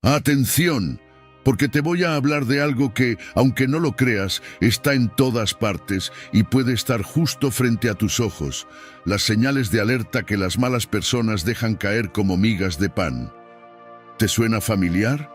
Atención, porque te voy a hablar de algo que, aunque no lo creas, está en todas partes y puede estar justo frente a tus ojos. Las señales de alerta que las malas personas dejan caer como migas de pan. ¿Te suena familiar?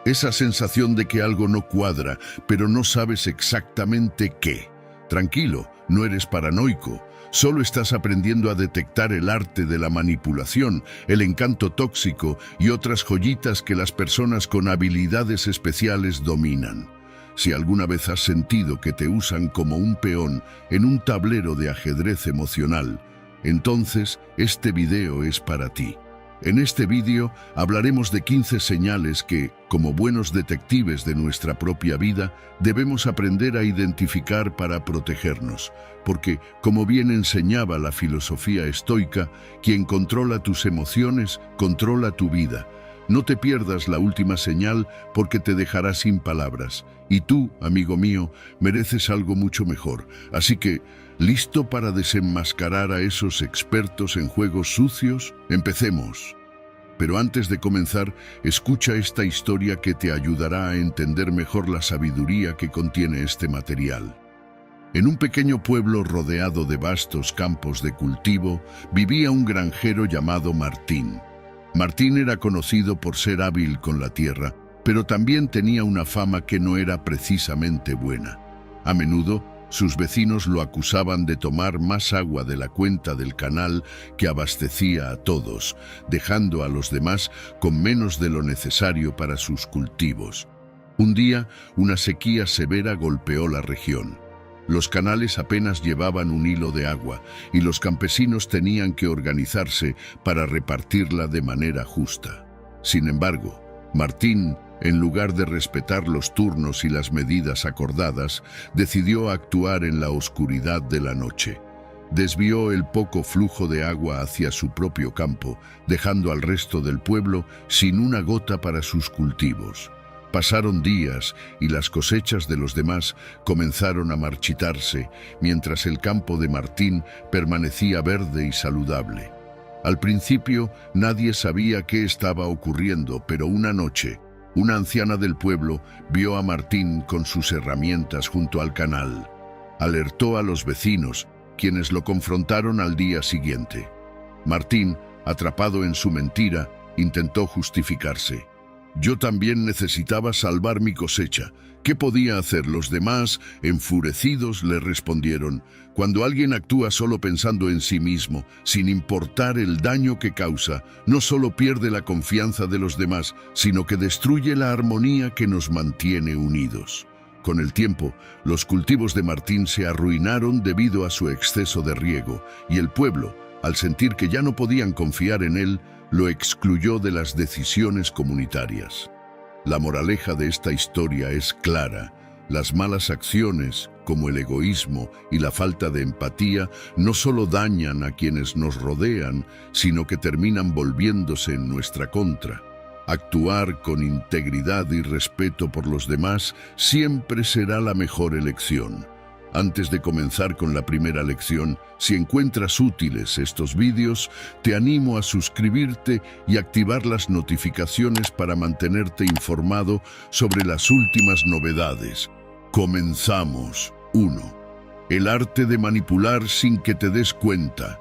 Esa sensación de que algo no cuadra, pero no sabes exactamente qué. Tranquilo, no eres paranoico. Solo estás aprendiendo a detectar el arte de la manipulación, el encanto tóxico y otras joyitas que las personas con habilidades especiales dominan. Si alguna vez has sentido que te usan como un peón en un tablero de ajedrez emocional, entonces este video es para ti. En este vídeo hablaremos de 15 señales que, como buenos detectives de nuestra propia vida, debemos aprender a identificar para protegernos. Porque, como bien enseñaba la filosofía estoica, quien controla tus emociones, controla tu vida. No te pierdas la última señal porque te dejará sin palabras. Y tú, amigo mío, mereces algo mucho mejor. Así que, ¿listo para desenmascarar a esos expertos en juegos sucios? Empecemos. Pero antes de comenzar, escucha esta historia que te ayudará a entender mejor la sabiduría que contiene este material. En un pequeño pueblo rodeado de vastos campos de cultivo, vivía un granjero llamado Martín. Martín era conocido por ser hábil con la tierra, pero también tenía una fama que no era precisamente buena. A menudo, sus vecinos lo acusaban de tomar más agua de la cuenta del canal que abastecía a todos, dejando a los demás con menos de lo necesario para sus cultivos. Un día, una sequía severa golpeó la región. Los canales apenas llevaban un hilo de agua y los campesinos tenían que organizarse para repartirla de manera justa. Sin embargo, Martín, en lugar de respetar los turnos y las medidas acordadas, decidió actuar en la oscuridad de la noche. Desvió el poco flujo de agua hacia su propio campo, dejando al resto del pueblo sin una gota para sus cultivos. Pasaron días y las cosechas de los demás comenzaron a marchitarse, mientras el campo de Martín permanecía verde y saludable. Al principio, nadie sabía qué estaba ocurriendo, pero una noche, una anciana del pueblo vio a Martín con sus herramientas junto al canal. Alertó a los vecinos, quienes lo confrontaron al día siguiente. Martín, atrapado en su mentira, intentó justificarse. Yo también necesitaba salvar mi cosecha. ¿Qué podía hacer los demás? Enfurecidos le respondieron. Cuando alguien actúa solo pensando en sí mismo, sin importar el daño que causa, no solo pierde la confianza de los demás, sino que destruye la armonía que nos mantiene unidos. Con el tiempo, los cultivos de Martín se arruinaron debido a su exceso de riego, y el pueblo, al sentir que ya no podían confiar en él, lo excluyó de las decisiones comunitarias. La moraleja de esta historia es clara. Las malas acciones, como el egoísmo y la falta de empatía, no solo dañan a quienes nos rodean, sino que terminan volviéndose en nuestra contra. Actuar con integridad y respeto por los demás siempre será la mejor elección. Antes de comenzar con la primera lección, si encuentras útiles estos vídeos, te animo a suscribirte y activar las notificaciones para mantenerte informado sobre las últimas novedades. Comenzamos. 1. El arte de manipular sin que te des cuenta.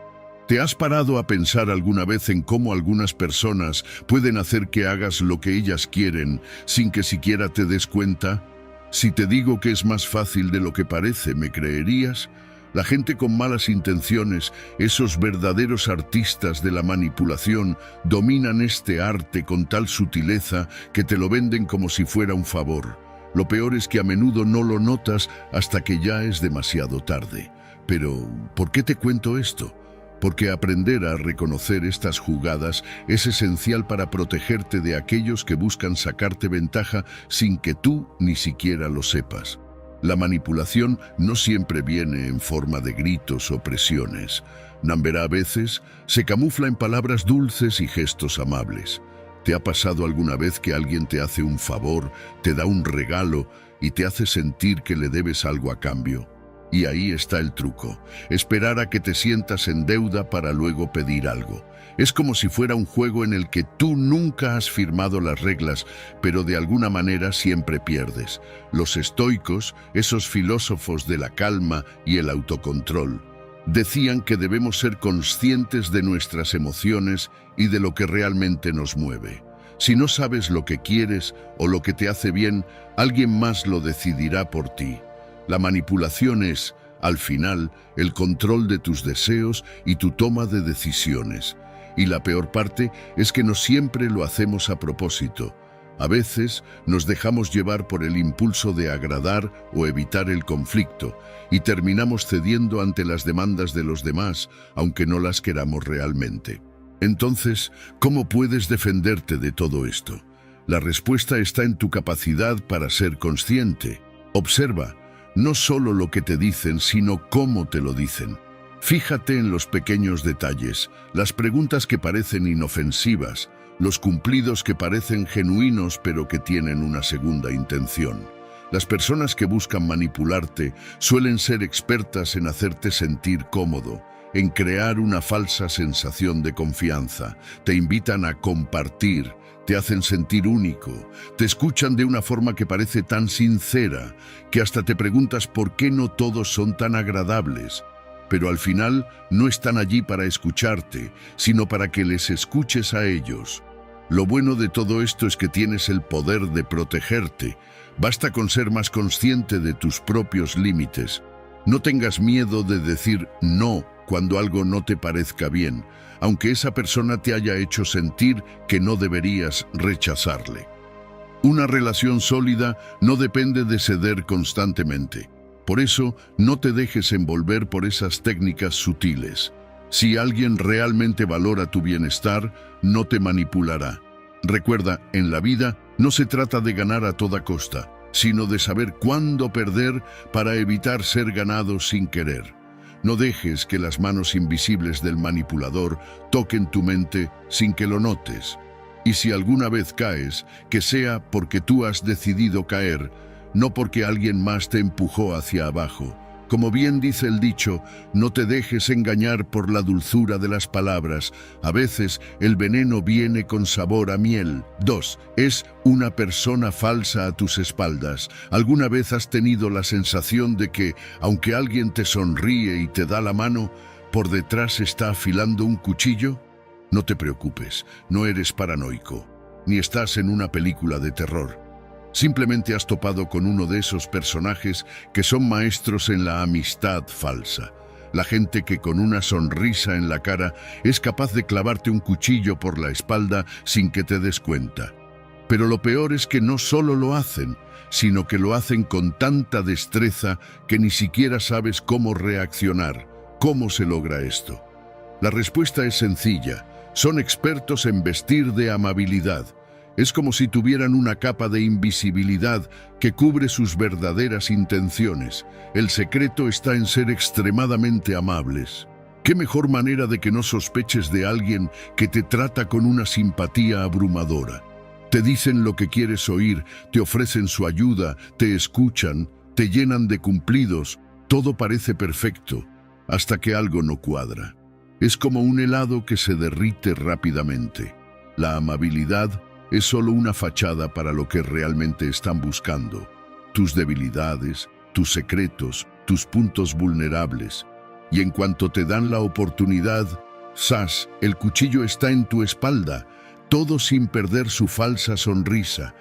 ¿Te has parado a pensar alguna vez en cómo algunas personas pueden hacer que hagas lo que ellas quieren sin que siquiera te des cuenta? Si te digo que es más fácil de lo que parece, ¿me creerías? La gente con malas intenciones, esos verdaderos artistas de la manipulación, dominan este arte con tal sutileza que te lo venden como si fuera un favor. Lo peor es que a menudo no lo notas hasta que ya es demasiado tarde. Pero, ¿por qué te cuento esto? Porque aprender a reconocer estas jugadas es esencial para protegerte de aquellos que buscan sacarte ventaja sin que tú ni siquiera lo sepas. La manipulación no siempre viene en forma de gritos o presiones. A veces se camufla en palabras dulces y gestos amables. ¿Te ha pasado alguna vez que alguien te hace un favor, te da un regalo y te hace sentir que le debes algo a cambio? Y ahí está el truco, esperar a que te sientas en deuda para luego pedir algo. Es como si fuera un juego en el que tú nunca has firmado las reglas, pero de alguna manera siempre pierdes. Los estoicos, esos filósofos de la calma y el autocontrol, decían que debemos ser conscientes de nuestras emociones y de lo que realmente nos mueve. Si no sabes lo que quieres o lo que te hace bien, alguien más lo decidirá por ti. La manipulación es, al final, el control de tus deseos y tu toma de decisiones. Y la peor parte es que no siempre lo hacemos a propósito. A veces nos dejamos llevar por el impulso de agradar o evitar el conflicto y terminamos cediendo ante las demandas de los demás, aunque no las queramos realmente. Entonces, ¿cómo puedes defenderte de todo esto? La respuesta está en tu capacidad para ser consciente. Observa, no solo lo que te dicen, sino cómo te lo dicen. Fíjate en los pequeños detalles, las preguntas que parecen inofensivas, los cumplidos que parecen genuinos pero que tienen una segunda intención. Las personas que buscan manipularte suelen ser expertas en hacerte sentir cómodo, en crear una falsa sensación de confianza. Te invitan a compartir, te hacen sentir único, te escuchan de una forma que parece tan sincera que hasta te preguntas por qué no todos son tan agradables. Pero al final no están allí para escucharte, sino para que les escuches a ellos. Lo bueno de todo esto es que tienes el poder de protegerte. Basta con ser más consciente de tus propios límites. No tengas miedo de decir no cuando algo no te parezca bien, aunque esa persona te haya hecho sentir que no deberías rechazarle. Una relación sólida no depende de ceder constantemente. Por eso, no te dejes envolver por esas técnicas sutiles. Si alguien realmente valora tu bienestar, no te manipulará. Recuerda, en la vida no se trata de ganar a toda costa, sino de saber cuándo perder para evitar ser ganado sin querer. No dejes que las manos invisibles del manipulador toquen tu mente sin que lo notes. Y si alguna vez caes, que sea porque tú has decidido caer, no porque alguien más te empujó hacia abajo. Como bien dice el dicho, no te dejes engañar por la dulzura de las palabras. A veces el veneno viene con sabor a miel. 2. Es una persona falsa a tus espaldas. ¿Alguna vez has tenido la sensación de que, aunque alguien te sonríe y te da la mano, por detrás está afilando un cuchillo? No te preocupes, no eres paranoico, ni estás en una película de terror. Simplemente has topado con uno de esos personajes que son maestros en la amistad falsa. La gente que con una sonrisa en la cara es capaz de clavarte un cuchillo por la espalda sin que te des cuenta. Pero lo peor es que no solo lo hacen, sino que lo hacen con tanta destreza que ni siquiera sabes cómo reaccionar. ¿Cómo se logra esto? La respuesta es sencilla. Son expertos en vestir de amabilidad. Es como si tuvieran una capa de invisibilidad que cubre sus verdaderas intenciones. El secreto está en ser extremadamente amables. ¿Qué mejor manera de que no sospeches de alguien que te trata con una simpatía abrumadora? Te dicen lo que quieres oír, te ofrecen su ayuda, te escuchan, te llenan de cumplidos. Todo parece perfecto, hasta que algo no cuadra. Es como un helado que se derrite rápidamente. La amabilidad es solo una fachada para lo que realmente están buscando. Tus debilidades, tus secretos, tus puntos vulnerables. Y en cuanto te dan la oportunidad, ¡zas!, el cuchillo está en tu espalda, todo sin perder su falsa sonrisa.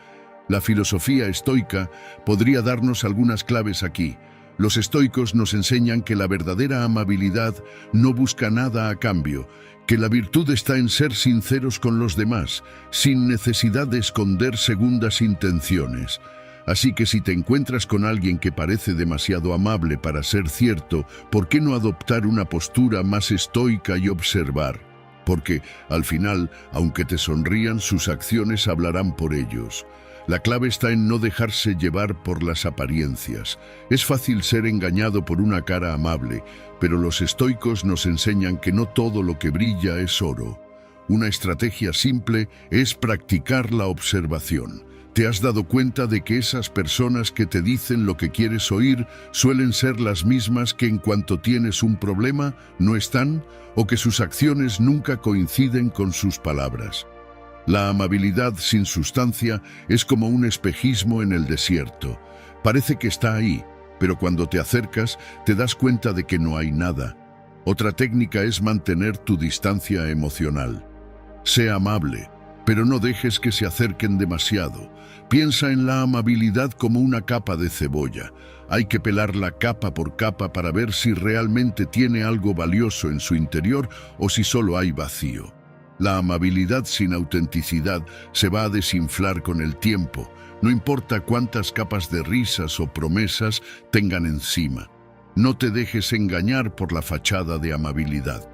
La filosofía estoica podría darnos algunas claves aquí. Los estoicos nos enseñan que la verdadera amabilidad no busca nada a cambio, que la virtud está en ser sinceros con los demás, sin necesidad de esconder segundas intenciones. Así que si te encuentras con alguien que parece demasiado amable para ser cierto, ¿por qué no adoptar una postura más estoica y observar? Porque, al final, aunque te sonrían, sus acciones hablarán por ellos. La clave está en no dejarse llevar por las apariencias. Es fácil ser engañado por una cara amable, pero los estoicos nos enseñan que no todo lo que brilla es oro. Una estrategia simple es practicar la observación. ¿Te has dado cuenta de que esas personas que te dicen lo que quieres oír suelen ser las mismas que en cuanto tienes un problema no están, o que sus acciones nunca coinciden con sus palabras? La amabilidad sin sustancia es como un espejismo en el desierto. Parece que está ahí, pero cuando te acercas te das cuenta de que no hay nada. Otra técnica es mantener tu distancia emocional. Sé amable, pero no dejes que se acerquen demasiado. Piensa en la amabilidad como una capa de cebolla. Hay que pelarla capa por capa para ver si realmente tiene algo valioso en su interior o si solo hay vacío. La amabilidad sin autenticidad se va a desinflar con el tiempo, no importa cuántas capas de risas o promesas tengan encima. No te dejes engañar por la fachada de amabilidad.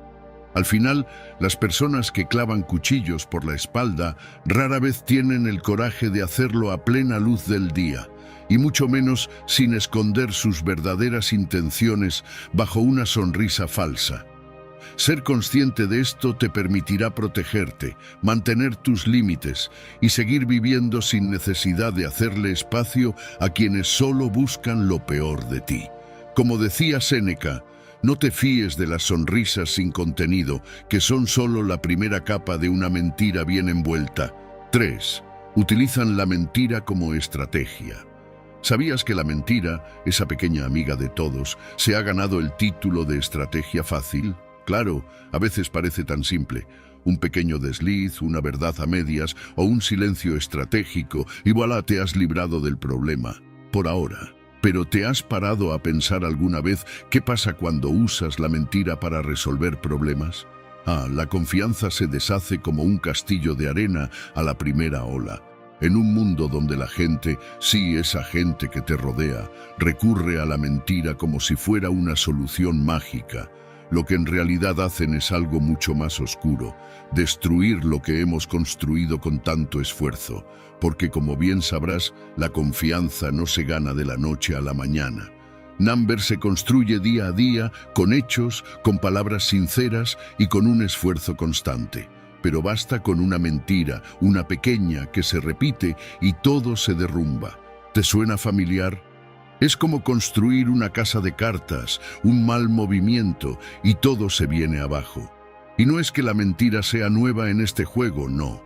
Al final, las personas que clavan cuchillos por la espalda rara vez tienen el coraje de hacerlo a plena luz del día, y mucho menos sin esconder sus verdaderas intenciones bajo una sonrisa falsa. Ser consciente de esto te permitirá protegerte, mantener tus límites y seguir viviendo sin necesidad de hacerle espacio a quienes solo buscan lo peor de ti. Como decía Séneca, no te fíes de las sonrisas sin contenido, que son solo la primera capa de una mentira bien envuelta. 3. Utilizan la mentira como estrategia. ¿Sabías que la mentira, esa pequeña amiga de todos, se ha ganado el título de estrategia fácil? Claro, a veces parece tan simple. Un pequeño desliz, una verdad a medias o un silencio estratégico, y voilà, te has librado del problema. Por ahora. ¿Pero te has parado a pensar alguna vez qué pasa cuando usas la mentira para resolver problemas? La confianza se deshace como un castillo de arena a la primera ola. En un mundo donde la gente, sí, esa gente que te rodea, recurre a la mentira como si fuera una solución mágica, lo que en realidad hacen es algo mucho más oscuro: destruir lo que hemos construido con tanto esfuerzo, porque como bien sabrás, la confianza no se gana de la noche a la mañana. Number se construye día a día, con hechos, con palabras sinceras y con un esfuerzo constante. Pero basta con una mentira, una pequeña, que se repite y todo se derrumba. ¿Te suena familiar? Es como construir una casa de cartas, un mal movimiento y todo se viene abajo. Y no es que la mentira sea nueva en este juego, no.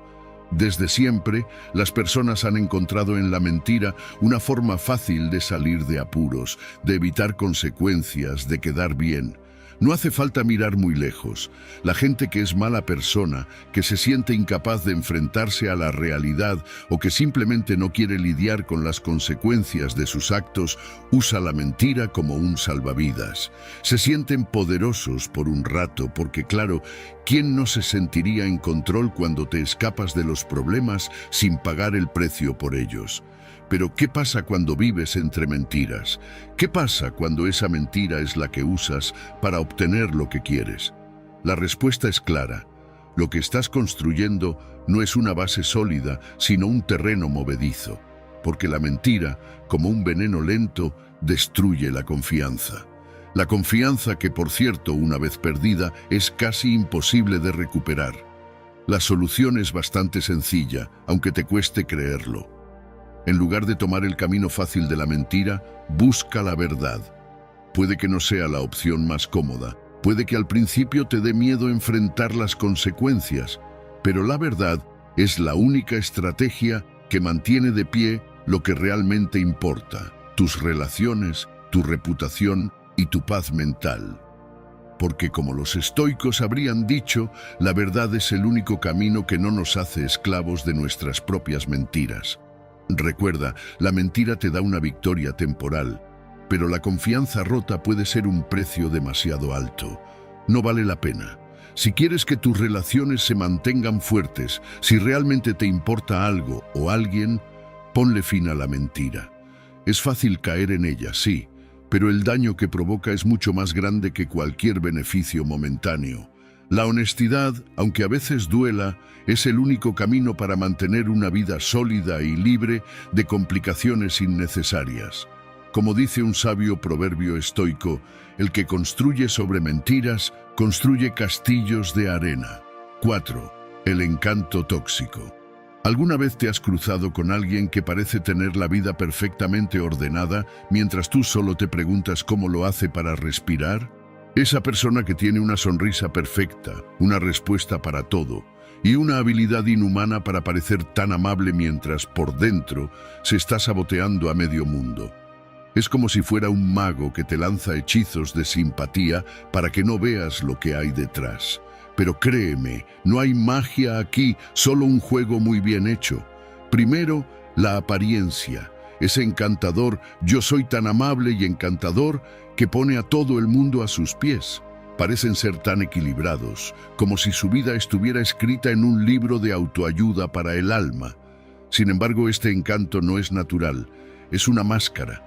Desde siempre, las personas han encontrado en la mentira una forma fácil de salir de apuros, de evitar consecuencias, de quedar bien. No hace falta mirar muy lejos. La gente que es mala persona, que se siente incapaz de enfrentarse a la realidad o que simplemente no quiere lidiar con las consecuencias de sus actos, usa la mentira como un salvavidas. Se sienten poderosos por un rato porque, claro, ¿quién no se sentiría en control cuando te escapas de los problemas sin pagar el precio por ellos? Pero ¿qué pasa cuando vives entre mentiras? ¿Qué pasa cuando esa mentira es la que usas para obtener lo que quieres? La respuesta es clara. Lo que estás construyendo no es una base sólida, sino un terreno movedizo. Porque la mentira, como un veneno lento, destruye la confianza. La confianza que, por cierto, una vez perdida, es casi imposible de recuperar. La solución es bastante sencilla, aunque te cueste creerlo. En lugar de tomar el camino fácil de la mentira, busca la verdad. Puede que no sea la opción más cómoda, puede que al principio te dé miedo enfrentar las consecuencias, pero la verdad es la única estrategia que mantiene de pie lo que realmente importa: tus relaciones, tu reputación y tu paz mental. Porque como los estoicos habrían dicho, la verdad es el único camino que no nos hace esclavos de nuestras propias mentiras. Recuerda, la mentira te da una victoria temporal, pero la confianza rota puede ser un precio demasiado alto. No vale la pena. Si quieres que tus relaciones se mantengan fuertes, si realmente te importa algo o alguien, ponle fin a la mentira. Es fácil caer en ella, sí, pero el daño que provoca es mucho más grande que cualquier beneficio momentáneo. La honestidad, aunque a veces duela, es el único camino para mantener una vida sólida y libre de complicaciones innecesarias. Como dice un sabio proverbio estoico, el que construye sobre mentiras, construye castillos de arena. 4. El encanto tóxico. ¿Alguna vez te has cruzado con alguien que parece tener la vida perfectamente ordenada mientras tú solo te preguntas cómo lo hace para respirar? Esa persona que tiene una sonrisa perfecta, una respuesta para todo y una habilidad inhumana para parecer tan amable mientras por dentro se está saboteando a medio mundo. Es como si fuera un mago que te lanza hechizos de simpatía para que no veas lo que hay detrás. Pero créeme, no hay magia aquí, solo un juego muy bien hecho. Primero, la apariencia. Ese encantador, yo soy tan amable y encantador, que pone a todo el mundo a sus pies. Parecen ser tan equilibrados, como si su vida estuviera escrita en un libro de autoayuda para el alma. Sin embargo, este encanto no es natural, es una máscara.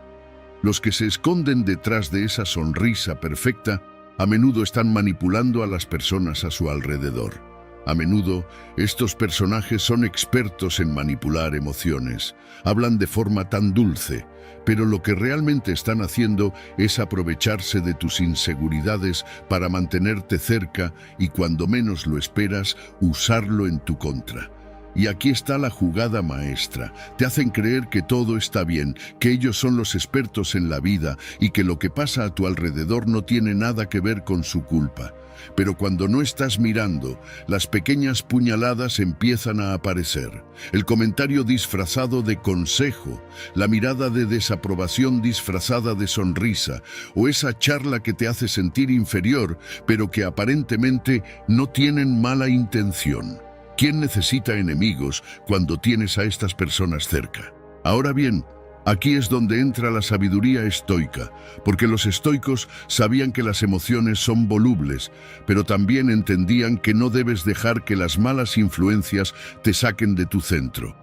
Los que se esconden detrás de esa sonrisa perfecta a menudo están manipulando a las personas a su alrededor. A menudo, estos personajes son expertos en manipular emociones. Hablan de forma tan dulce, pero lo que realmente están haciendo es aprovecharse de tus inseguridades para mantenerte cerca y cuando menos lo esperas, usarlo en tu contra. Y aquí está la jugada maestra. Te hacen creer que todo está bien, que ellos son los expertos en la vida y que lo que pasa a tu alrededor no tiene nada que ver con su culpa. Pero cuando no estás mirando, las pequeñas puñaladas empiezan a aparecer. El comentario disfrazado de consejo, la mirada de desaprobación disfrazada de sonrisa, o esa charla que te hace sentir inferior, pero que aparentemente no tienen mala intención. ¿Quién necesita enemigos cuando tienes a estas personas cerca? Ahora bien, aquí es donde entra la sabiduría estoica, porque los estoicos sabían que las emociones son volubles, pero también entendían que no debes dejar que las malas influencias te saquen de tu centro.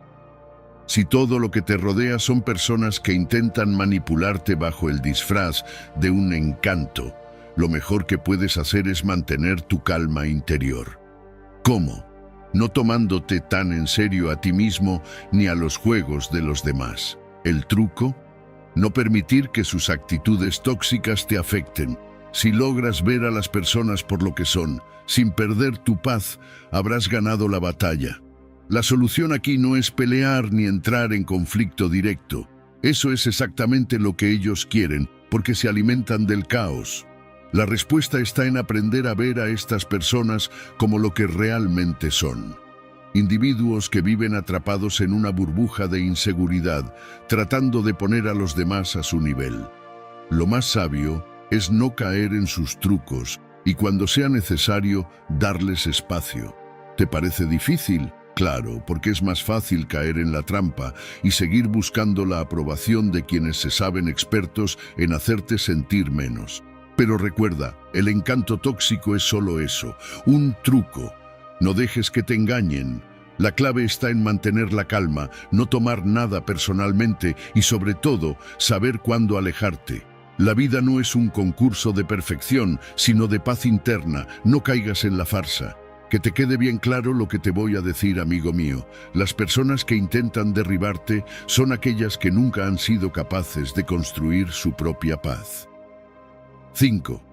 Si todo lo que te rodea son personas que intentan manipularte bajo el disfraz de un encanto, lo mejor que puedes hacer es mantener tu calma interior. ¿Cómo? No tomándote tan en serio a ti mismo ni a los juegos de los demás. El truco: no permitir que sus actitudes tóxicas te afecten. Si logras ver a las personas por lo que son, sin perder tu paz, habrás ganado la batalla. La solución aquí no es pelear ni entrar en conflicto directo. Eso es exactamente lo que ellos quieren, porque se alimentan del caos. La respuesta está en aprender a ver a estas personas como lo que realmente son. Individuos que viven atrapados en una burbuja de inseguridad, tratando de poner a los demás a su nivel. Lo más sabio es no caer en sus trucos y cuando sea necesario, darles espacio. ¿Te parece difícil? Claro, porque es más fácil caer en la trampa y seguir buscando la aprobación de quienes se saben expertos en hacerte sentir menos. Pero recuerda, el encanto tóxico es solo eso, un truco. No dejes que te engañen. La clave está en mantener la calma, no tomar nada personalmente y sobre todo, saber cuándo alejarte. La vida no es un concurso de perfección, sino de paz interna. No caigas en la farsa. Que te quede bien claro lo que te voy a decir, amigo mío. Las personas que intentan derribarte son aquellas que nunca han sido capaces de construir su propia paz. 5.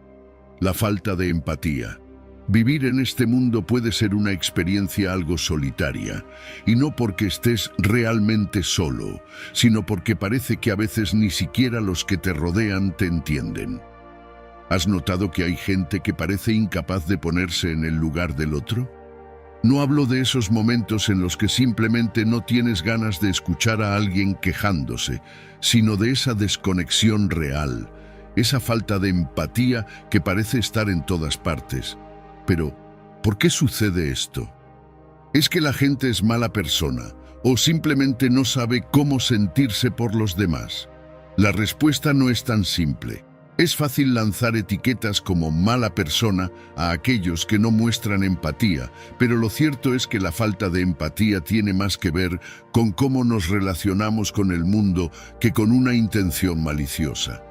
La falta de empatía. Vivir en este mundo puede ser una experiencia algo solitaria, y no porque estés realmente solo, sino porque parece que a veces ni siquiera los que te rodean te entienden. ¿Has notado que hay gente que parece incapaz de ponerse en el lugar del otro? No hablo de esos momentos en los que simplemente no tienes ganas de escuchar a alguien quejándose, sino de esa desconexión real, esa falta de empatía que parece estar en todas partes. Pero, ¿por qué sucede esto? ¿Es que la gente es mala persona o simplemente no sabe cómo sentirse por los demás? La respuesta no es tan simple. Es fácil lanzar etiquetas como mala persona a aquellos que no muestran empatía, pero lo cierto es que la falta de empatía tiene más que ver con cómo nos relacionamos con el mundo que con una intención maliciosa.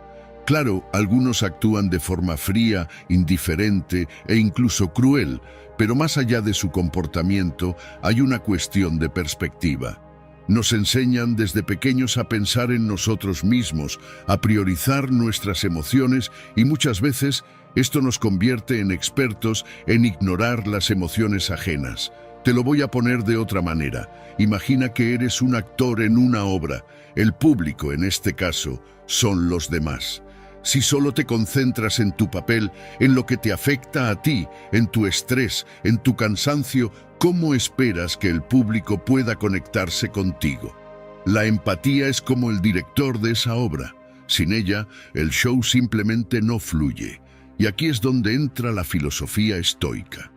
Claro, algunos actúan de forma fría, indiferente e incluso cruel, pero más allá de su comportamiento hay una cuestión de perspectiva. Nos enseñan desde pequeños a pensar en nosotros mismos, a priorizar nuestras emociones y muchas veces esto nos convierte en expertos en ignorar las emociones ajenas. Te lo voy a poner de otra manera. Imagina que eres un actor en una obra. El público, en este caso, son los demás. Si solo te concentras en tu papel, en lo que te afecta a ti, en tu estrés, en tu cansancio, ¿cómo esperas que el público pueda conectarse contigo? La empatía es como el director de esa obra. Sin ella, el show simplemente no fluye. Y aquí es donde entra la filosofía estoica.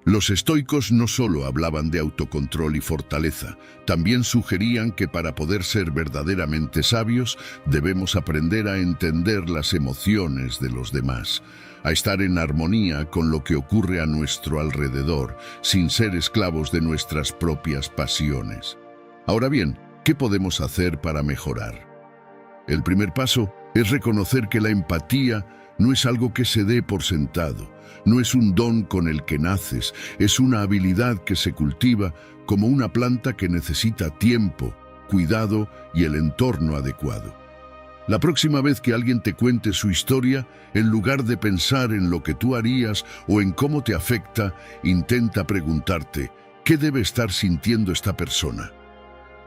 Los estoicos no solo hablaban de autocontrol y fortaleza, también sugerían que para poder ser verdaderamente sabios debemos aprender a entender las emociones de los demás, a estar en armonía con lo que ocurre a nuestro alrededor, sin ser esclavos de nuestras propias pasiones. Ahora bien, ¿qué podemos hacer para mejorar? El primer paso es reconocer que la empatía no es algo que se dé por sentado, no es un don con el que naces, es una habilidad que se cultiva como una planta que necesita tiempo, cuidado y el entorno adecuado. La próxima vez que alguien te cuente su historia, en lugar de pensar en lo que tú harías o en cómo te afecta, intenta preguntarte, ¿qué debe estar sintiendo esta persona?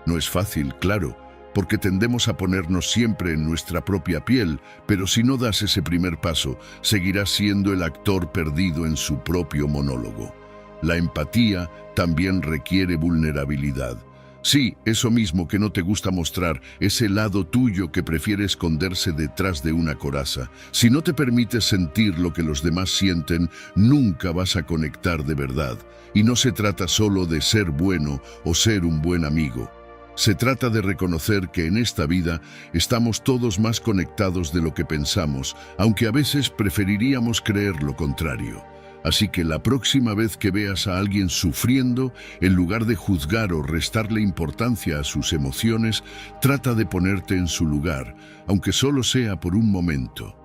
No es fácil, claro, porque tendemos a ponernos siempre en nuestra propia piel, pero si no das ese primer paso, seguirás siendo el actor perdido en su propio monólogo. La empatía también requiere vulnerabilidad. Sí, eso mismo que no te gusta mostrar, ese lado tuyo que prefiere esconderse detrás de una coraza. Si no te permites sentir lo que los demás sienten, nunca vas a conectar de verdad. Y no se trata solo de ser bueno o ser un buen amigo. Se trata de reconocer que en esta vida estamos todos más conectados de lo que pensamos, aunque a veces preferiríamos creer lo contrario. Así que la próxima vez que veas a alguien sufriendo, en lugar de juzgar o restarle importancia a sus emociones, trata de ponerte en su lugar, aunque solo sea por un momento.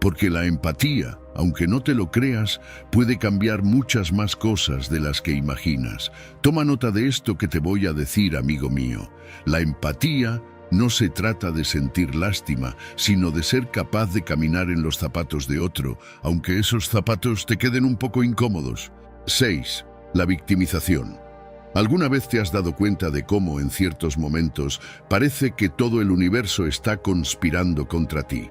Porque la empatía, aunque no te lo creas, puede cambiar muchas más cosas de las que imaginas. Toma nota de esto que te voy a decir, amigo mío. La empatía no se trata de sentir lástima, sino de ser capaz de caminar en los zapatos de otro, aunque esos zapatos te queden un poco incómodos. 6. La victimización. ¿Alguna vez te has dado cuenta de cómo, en ciertos momentos, parece que todo el universo está conspirando contra ti?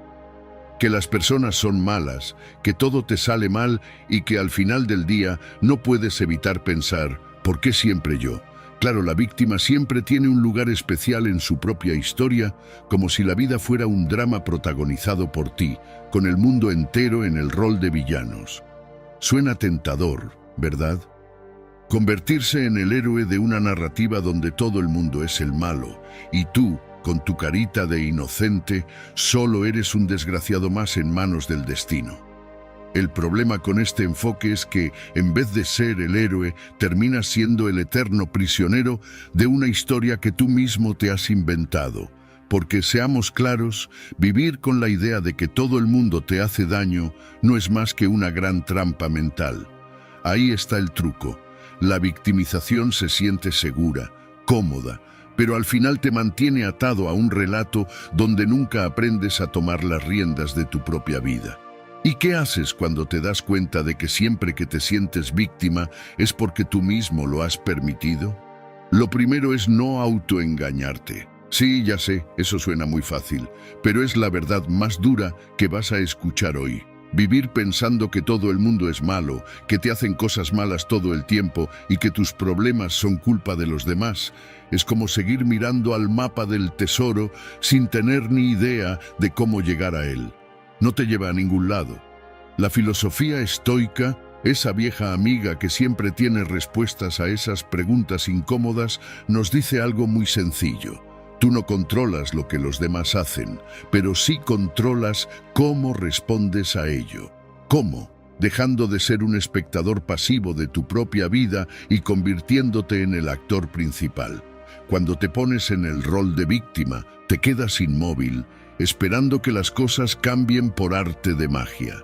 Que las personas son malas, que todo te sale mal y que al final del día no puedes evitar pensar, ¿por qué siempre yo? Claro, la víctima siempre tiene un lugar especial en su propia historia, como si la vida fuera un drama protagonizado por ti, con el mundo entero en el rol de villanos. Suena tentador, ¿verdad? Convertirse en el héroe de una narrativa donde todo el mundo es el malo, y tú, con tu carita de inocente, solo eres un desgraciado más en manos del destino. El problema con este enfoque es que, en vez de ser el héroe, terminas siendo el eterno prisionero de una historia que tú mismo te has inventado. Porque, seamos claros, vivir con la idea de que todo el mundo te hace daño no es más que una gran trampa mental. Ahí está el truco. La victimización se siente segura, cómoda, pero al final te mantiene atado a un relato donde nunca aprendes a tomar las riendas de tu propia vida. ¿Y qué haces cuando te das cuenta de que siempre que te sientes víctima es porque tú mismo lo has permitido? Lo primero es no autoengañarte. Sí, ya sé, eso suena muy fácil, pero es la verdad más dura que vas a escuchar hoy. Vivir pensando que todo el mundo es malo, que te hacen cosas malas todo el tiempo y que tus problemas son culpa de los demás, es como seguir mirando al mapa del tesoro sin tener ni idea de cómo llegar a él. No te lleva a ningún lado. La filosofía estoica, esa vieja amiga que siempre tiene respuestas a esas preguntas incómodas, nos dice algo muy sencillo. Tú no controlas lo que los demás hacen, pero sí controlas cómo respondes a ello. ¿Cómo? Dejando de ser un espectador pasivo de tu propia vida y convirtiéndote en el actor principal. Cuando te pones en el rol de víctima, te quedas inmóvil, esperando que las cosas cambien por arte de magia.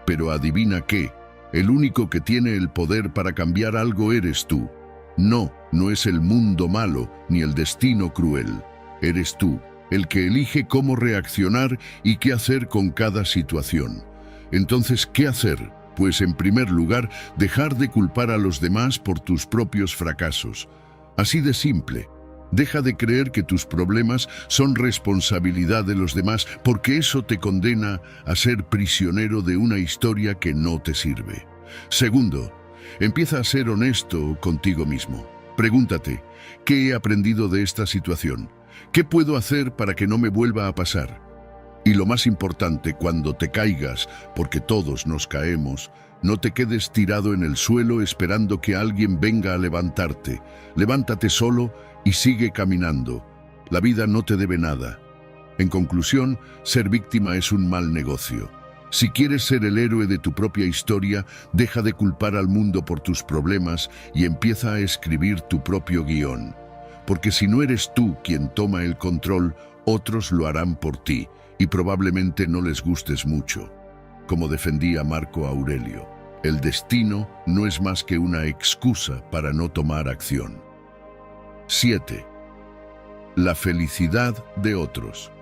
Pero adivina qué, el único que tiene el poder para cambiar algo eres tú. No, no es el mundo malo ni el destino cruel. Eres tú, el que elige cómo reaccionar y qué hacer con cada situación. Entonces, ¿qué hacer? Pues en primer lugar, dejar de culpar a los demás por tus propios fracasos. Así de simple. Deja de creer que tus problemas son responsabilidad de los demás, porque eso te condena a ser prisionero de una historia que no te sirve. Segundo, empieza a ser honesto contigo mismo. Pregúntate, ¿qué he aprendido de esta situación? ¿Qué puedo hacer para que no me vuelva a pasar? Y lo más importante, cuando te caigas, porque todos nos caemos, no te quedes tirado en el suelo esperando que alguien venga a levantarte. Levántate solo y sigue caminando. La vida no te debe nada. En conclusión, ser víctima es un mal negocio. Si quieres ser el héroe de tu propia historia, deja de culpar al mundo por tus problemas y empieza a escribir tu propio guión. Porque si no eres tú quien toma el control, otros lo harán por ti y probablemente no les gustes mucho. Como defendía Marco Aurelio, el destino no es más que una excusa para no tomar acción. 7. La felicidad de otros.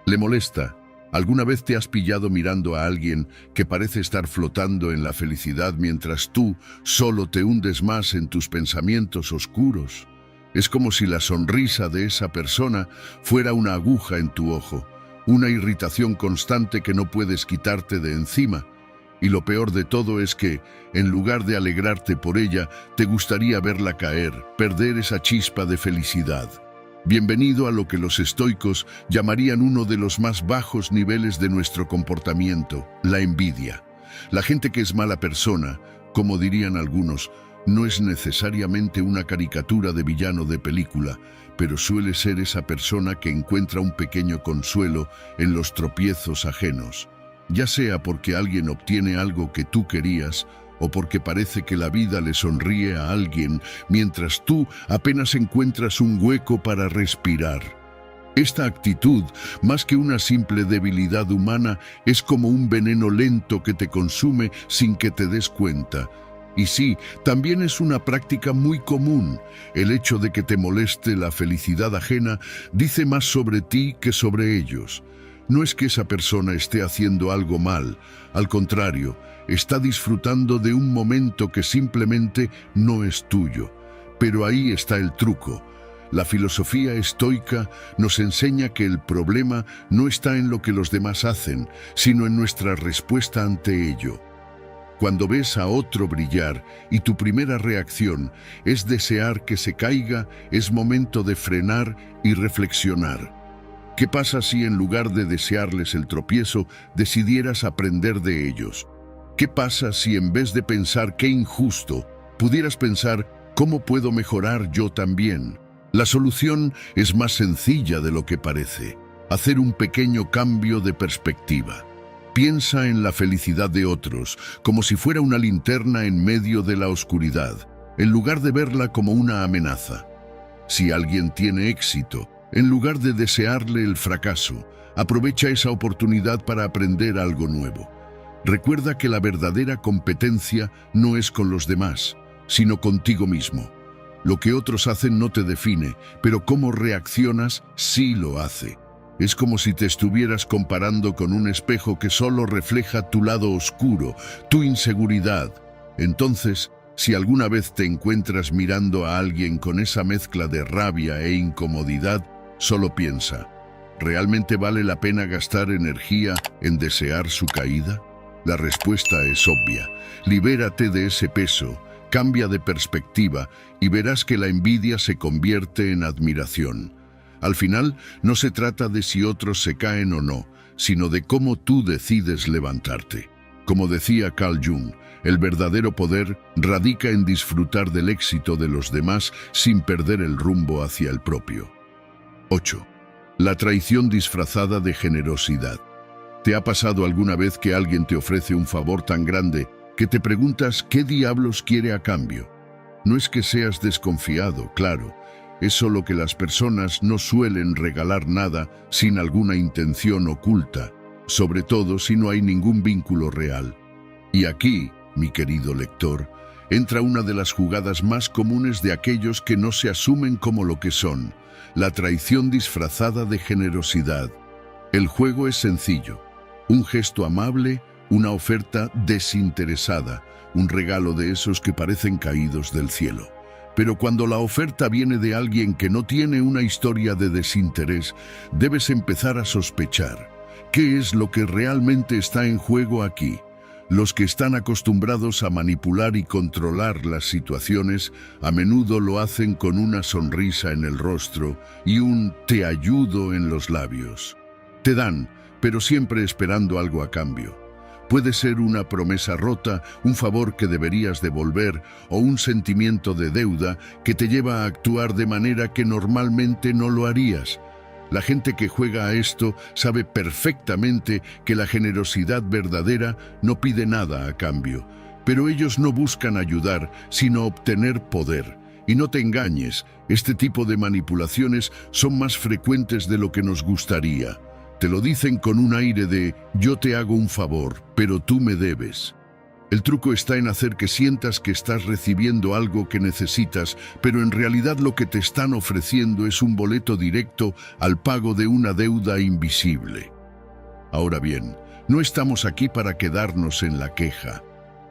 ¿Le molesta? ¿Alguna vez te has pillado mirando a alguien que parece estar flotando en la felicidad mientras tú solo te hundes más en tus pensamientos oscuros? Es como si la sonrisa de esa persona fuera una aguja en tu ojo, una irritación constante que no puedes quitarte de encima. Y lo peor de todo es que, en lugar de alegrarte por ella, te gustaría verla caer, perder esa chispa de felicidad. Bienvenido a lo que los estoicos llamarían uno de los más bajos niveles de nuestro comportamiento, la envidia. La gente que es mala persona, como dirían algunos, no es necesariamente una caricatura de villano de película, pero suele ser esa persona que encuentra un pequeño consuelo en los tropiezos ajenos. Ya sea porque alguien obtiene algo que tú querías, o porque parece que la vida le sonríe a alguien, mientras tú apenas encuentras un hueco para respirar. Esta actitud, más que una simple debilidad humana, es como un veneno lento que te consume sin que te des cuenta. Y sí, también es una práctica muy común. El hecho de que te moleste la felicidad ajena dice más sobre ti que sobre ellos. No es que esa persona esté haciendo algo mal, al contrario, está disfrutando de un momento que simplemente no es tuyo. Pero ahí está el truco. La filosofía estoica nos enseña que el problema no está en lo que los demás hacen, sino en nuestra respuesta ante ello. Cuando ves a otro brillar y tu primera reacción es desear que se caiga, es momento de frenar y reflexionar. ¿Qué pasa si en lugar de desearles el tropiezo, decidieras aprender de ellos? ¿Qué pasa si en vez de pensar qué injusto, pudieras pensar cómo puedo mejorar yo también? La solución es más sencilla de lo que parece. Hacer un pequeño cambio de perspectiva. Piensa en la felicidad de otros, como si fuera una linterna en medio de la oscuridad, en lugar de verla como una amenaza. Si alguien tiene éxito, en lugar de desearle el fracaso, aprovecha esa oportunidad para aprender algo nuevo. Recuerda que la verdadera competencia no es con los demás, sino contigo mismo. Lo que otros hacen no te define, pero cómo reaccionas sí lo hace. Es como si te estuvieras comparando con un espejo que solo refleja tu lado oscuro, tu inseguridad. Entonces, si alguna vez te encuentras mirando a alguien con esa mezcla de rabia e incomodidad, solo piensa, ¿realmente vale la pena gastar energía en desear su caída? La respuesta es obvia. Libérate de ese peso, cambia de perspectiva y verás que la envidia se convierte en admiración. Al final, no se trata de si otros se caen o no, sino de cómo tú decides levantarte. Como decía Carl Jung, el verdadero poder radica en disfrutar del éxito de los demás sin perder el rumbo hacia el propio. 8. La traición disfrazada de generosidad. ¿Te ha pasado alguna vez que alguien te ofrece un favor tan grande que te preguntas qué diablos quiere a cambio? No es que seas desconfiado, claro. Es solo que las personas no suelen regalar nada sin alguna intención oculta, sobre todo si no hay ningún vínculo real. Y aquí, mi querido lector, entra una de las jugadas más comunes de aquellos que no se asumen como lo que son, la traición disfrazada de generosidad. El juego es sencillo. Un gesto amable, una oferta desinteresada, un regalo de esos que parecen caídos del cielo. Pero cuando la oferta viene de alguien que no tiene una historia de desinterés, debes empezar a sospechar. ¿Qué es lo que realmente está en juego aquí? Los que están acostumbrados a manipular y controlar las situaciones a menudo lo hacen con una sonrisa en el rostro y un "te ayudo" en los labios. Te dan, pero siempre esperando algo a cambio. Puede ser una promesa rota, un favor que deberías devolver o un sentimiento de deuda que te lleva a actuar de manera que normalmente no lo harías. La gente que juega a esto sabe perfectamente que la generosidad verdadera no pide nada a cambio, pero ellos no buscan ayudar, sino obtener poder. Y no te engañes, este tipo de manipulaciones son más frecuentes de lo que nos gustaría. Te lo dicen con un aire de "yo te hago un favor, pero tú me debes". El truco está en hacer que sientas que estás recibiendo algo que necesitas, pero en realidad lo que te están ofreciendo es un boleto directo al pago de una deuda invisible. Ahora bien, no estamos aquí para quedarnos en la queja.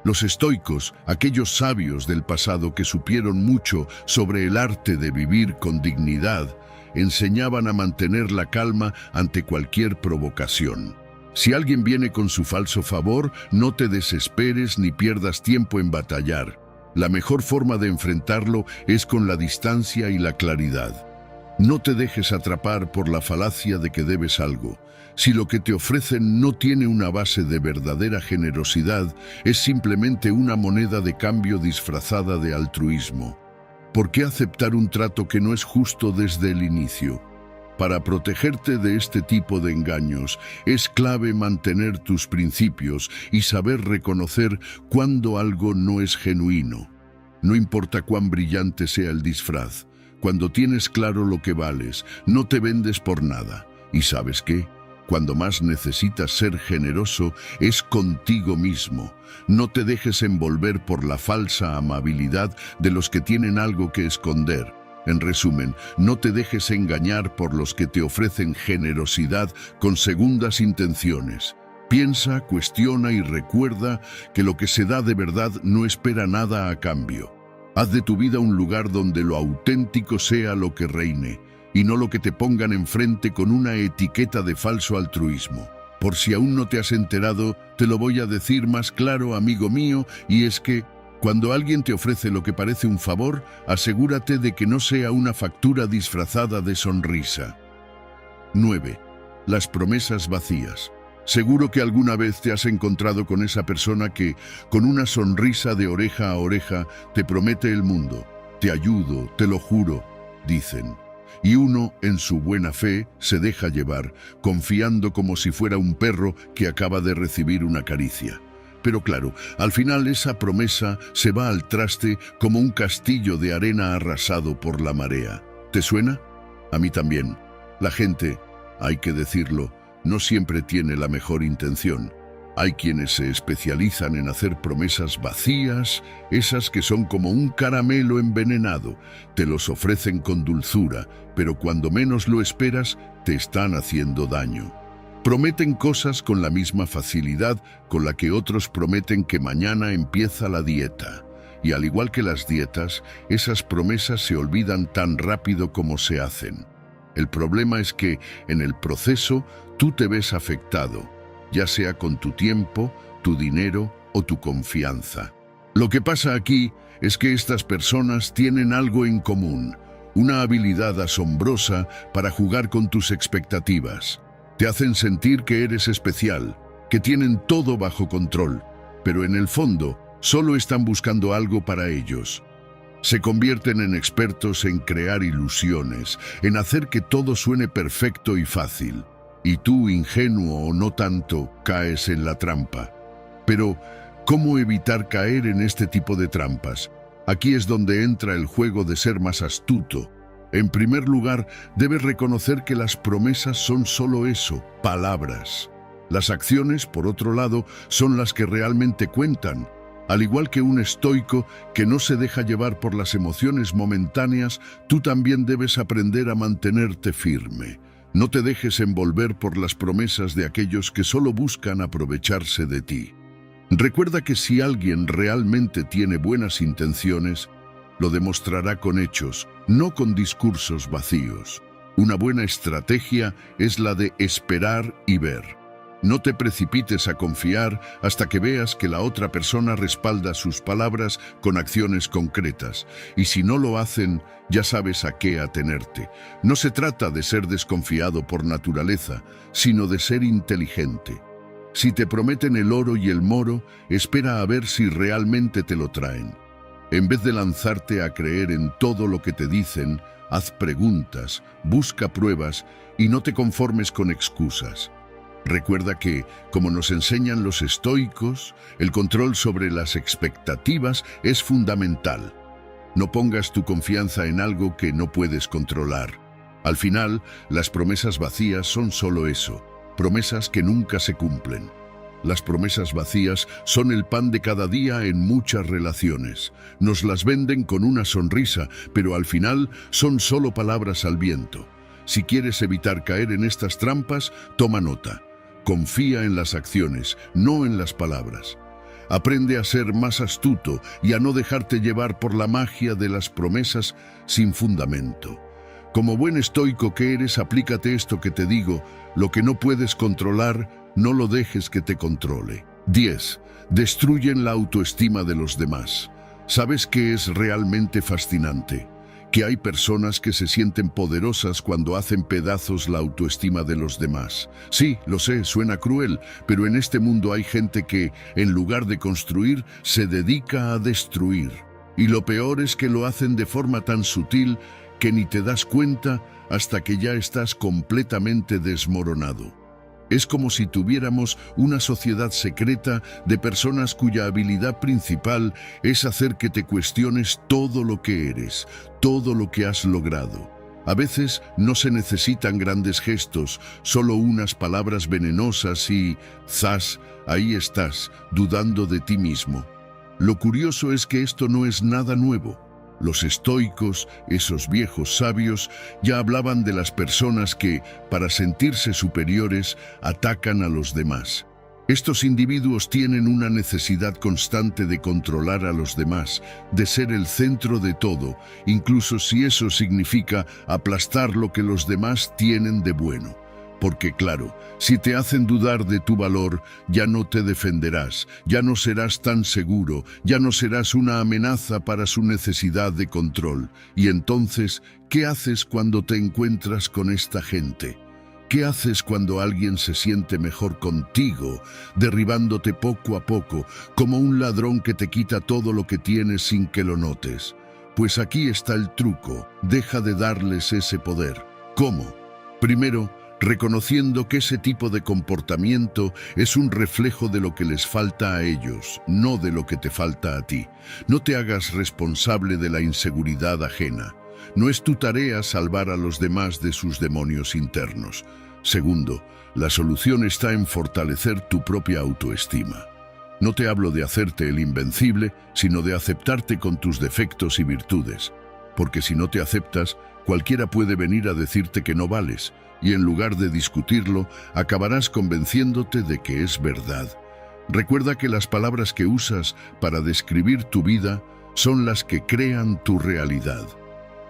Los estoicos, aquellos sabios del pasado que supieron mucho sobre el arte de vivir con dignidad, enseñaban a mantener la calma ante cualquier provocación. Si alguien viene con su falso favor, no te desesperes ni pierdas tiempo en batallar. La mejor forma de enfrentarlo es con la distancia y la claridad. No te dejes atrapar por la falacia de que debes algo. Si lo que te ofrecen no tiene una base de verdadera generosidad, es simplemente una moneda de cambio disfrazada de altruismo. ¿Por qué aceptar un trato que no es justo desde el inicio? Para protegerte de este tipo de engaños, es clave mantener tus principios y saber reconocer cuando algo no es genuino. No importa cuán brillante sea el disfraz, cuando tienes claro lo que vales, no te vendes por nada. ¿Y sabes qué? Cuando más necesitas ser generoso es contigo mismo. No te dejes envolver por la falsa amabilidad de los que tienen algo que esconder. En resumen, no te dejes engañar por los que te ofrecen generosidad con segundas intenciones. Piensa, cuestiona y recuerda que lo que se da de verdad no espera nada a cambio. Haz de tu vida un lugar donde lo auténtico sea lo que reine, y no lo que te pongan enfrente con una etiqueta de falso altruismo. Por si aún no te has enterado, te lo voy a decir más claro, amigo mío, y es que cuando alguien te ofrece lo que parece un favor, asegúrate de que no sea una factura disfrazada de sonrisa. 9. Las promesas vacías. Seguro que alguna vez te has encontrado con esa persona que, con una sonrisa de oreja a oreja, te promete el mundo. Te ayudo, te lo juro, dicen. Y uno, en su buena fe, se deja llevar, confiando como si fuera un perro que acaba de recibir una caricia. Pero claro, al final esa promesa se va al traste como un castillo de arena arrasado por la marea. ¿Te suena? A mí también. La gente, hay que decirlo, no siempre tiene la mejor intención. Hay quienes se especializan en hacer promesas vacías, esas que son como un caramelo envenenado. Te los ofrecen con dulzura, pero cuando menos lo esperas, te están haciendo daño. Prometen cosas con la misma facilidad con la que otros prometen que mañana empieza la dieta. Y al igual que las dietas, esas promesas se olvidan tan rápido como se hacen. El problema es que, en el proceso, tú te ves afectado, ya sea con tu tiempo, tu dinero o tu confianza. Lo que pasa aquí es que estas personas tienen algo en común, una habilidad asombrosa para jugar con tus expectativas. Te hacen sentir que eres especial, que tienen todo bajo control, pero en el fondo solo están buscando algo para ellos. Se convierten en expertos en crear ilusiones, en hacer que todo suene perfecto y fácil. Y tú, ingenuo o no tanto, caes en la trampa. Pero, ¿cómo evitar caer en este tipo de trampas? Aquí es donde entra el juego de ser más astuto. En primer lugar, debes reconocer que las promesas son solo eso, palabras. Las acciones, por otro lado, son las que realmente cuentan. Al igual que un estoico que no se deja llevar por las emociones momentáneas, tú también debes aprender a mantenerte firme. No te dejes envolver por las promesas de aquellos que solo buscan aprovecharse de ti. Recuerda que si alguien realmente tiene buenas intenciones, lo demostrará con hechos, no con discursos vacíos. Una buena estrategia es la de esperar y ver. No te precipites a confiar hasta que veas que la otra persona respalda sus palabras con acciones concretas. Y si no lo hacen, ya sabes a qué atenerte. No se trata de ser desconfiado por naturaleza, sino de ser inteligente. Si te prometen el oro y el moro, espera a ver si realmente te lo traen. En vez de lanzarte a creer en todo lo que te dicen, haz preguntas, busca pruebas y no te conformes con excusas. Recuerda que, como nos enseñan los estoicos, el control sobre las expectativas es fundamental. No pongas tu confianza en algo que no puedes controlar. Al final, las promesas vacías son solo eso, promesas que nunca se cumplen. Las promesas vacías son el pan de cada día en muchas relaciones. Nos las venden con una sonrisa, pero al final son solo palabras al viento. Si quieres evitar caer en estas trampas, toma nota. Confía en las acciones, no en las palabras. Aprende a ser más astuto y a no dejarte llevar por la magia de las promesas sin fundamento. Como buen estoico que eres, aplícate esto que te digo: lo que no puedes controlar, no lo dejes que te controle. 10. Destruyen la autoestima de los demás. ¿Sabes qué es realmente fascinante? Que hay personas que se sienten poderosas cuando hacen pedazos la autoestima de los demás. Sí, lo sé, suena cruel, pero en este mundo hay gente que, en lugar de construir, se dedica a destruir. Y lo peor es que lo hacen de forma tan sutil que ni te das cuenta hasta que ya estás completamente desmoronado. Es como si tuviéramos una sociedad secreta de personas cuya habilidad principal es hacer que te cuestiones todo lo que eres, todo lo que has logrado. A veces no se necesitan grandes gestos, solo unas palabras venenosas y, ¡zas!, ahí estás, dudando de ti mismo. Lo curioso es que esto no es nada nuevo. Los estoicos, esos viejos sabios, ya hablaban de las personas que, para sentirse superiores, atacan a los demás. Estos individuos tienen una necesidad constante de controlar a los demás, de ser el centro de todo, incluso si eso significa aplastar lo que los demás tienen de bueno. Porque claro, si te hacen dudar de tu valor, ya no te defenderás, ya no serás tan seguro, ya no serás una amenaza para su necesidad de control. Y entonces, ¿qué haces cuando te encuentras con esta gente? ¿Qué haces cuando alguien se siente mejor contigo, derribándote poco a poco, como un ladrón que te quita todo lo que tienes sin que lo notes? Pues aquí está el truco: deja de darles ese poder. ¿Cómo? Primero, reconociendo que ese tipo de comportamiento es un reflejo de lo que les falta a ellos, no de lo que te falta a ti. No te hagas responsable de la inseguridad ajena. No es tu tarea salvar a los demás de sus demonios internos. Segundo, la solución está en fortalecer tu propia autoestima. No te hablo de hacerte el invencible, sino de aceptarte con tus defectos y virtudes. Porque si no te aceptas, cualquiera puede venir a decirte que no vales, y en lugar de discutirlo, acabarás convenciéndote de que es verdad. Recuerda que las palabras que usas para describir tu vida son las que crean tu realidad.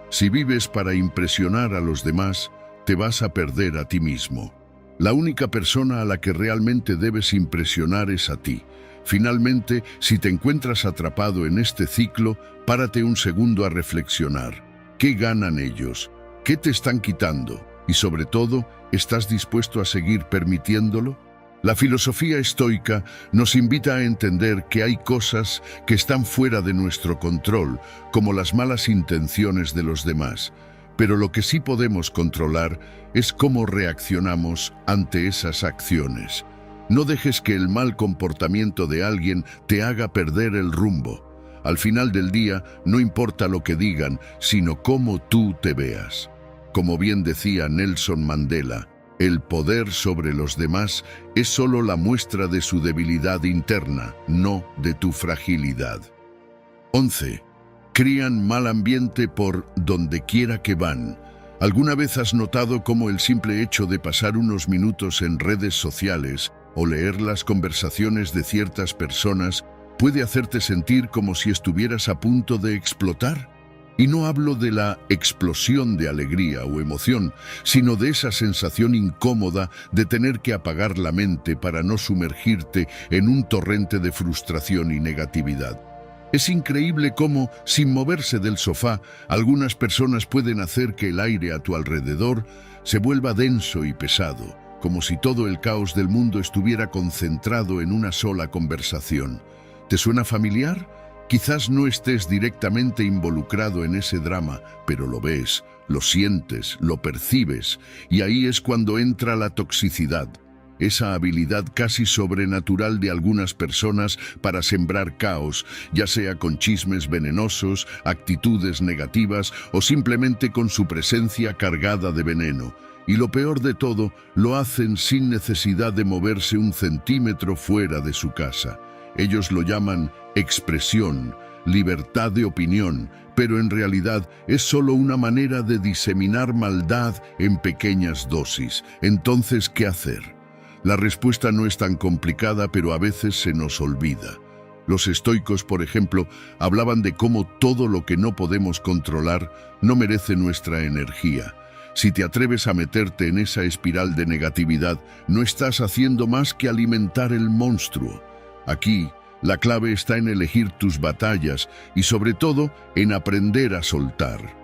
Si vives para impresionar a los demás, te vas a perder a ti mismo. La única persona a la que realmente debes impresionar es a ti. Finalmente, si te encuentras atrapado en este ciclo, párate un segundo a reflexionar. ¿Qué ganan ellos? ¿Qué te están quitando? Y sobre todo, ¿estás dispuesto a seguir permitiéndolo? La filosofía estoica nos invita a entender que hay cosas que están fuera de nuestro control, como las malas intenciones de los demás. Pero lo que sí podemos controlar es cómo reaccionamos ante esas acciones. No dejes que el mal comportamiento de alguien te haga perder el rumbo. Al final del día, no importa lo que digan, sino cómo tú te veas. Como bien decía Nelson Mandela, el poder sobre los demás es solo la muestra de su debilidad interna, no de tu fragilidad. 11. Crían mal ambiente por donde quiera que van. ¿Alguna vez has notado cómo el simple hecho de pasar unos minutos en redes sociales o leer las conversaciones de ciertas personas puede hacerte sentir como si estuvieras a punto de explotar? Y no hablo de la explosión de alegría o emoción, sino de esa sensación incómoda de tener que apagar la mente para no sumergirte en un torrente de frustración y negatividad. Es increíble cómo, sin moverse del sofá, algunas personas pueden hacer que el aire a tu alrededor se vuelva denso y pesado, como si todo el caos del mundo estuviera concentrado en una sola conversación. ¿Te suena familiar? Quizás no estés directamente involucrado en ese drama, pero lo ves, lo sientes, lo percibes, y ahí es cuando entra la toxicidad, esa habilidad casi sobrenatural de algunas personas para sembrar caos, ya sea con chismes venenosos, actitudes negativas o simplemente con su presencia cargada de veneno. Y lo peor de todo, lo hacen sin necesidad de moverse un centímetro fuera de su casa. Ellos lo llaman expresión, libertad de opinión, pero en realidad es solo una manera de diseminar maldad en pequeñas dosis. Entonces, ¿qué hacer? La respuesta no es tan complicada, pero a veces se nos olvida. Los estoicos, por ejemplo, hablaban de cómo todo lo que no podemos controlar no merece nuestra energía. Si te atreves a meterte en esa espiral de negatividad, no estás haciendo más que alimentar el monstruo. Aquí, la clave está en elegir tus batallas y, sobre todo, en aprender a soltar.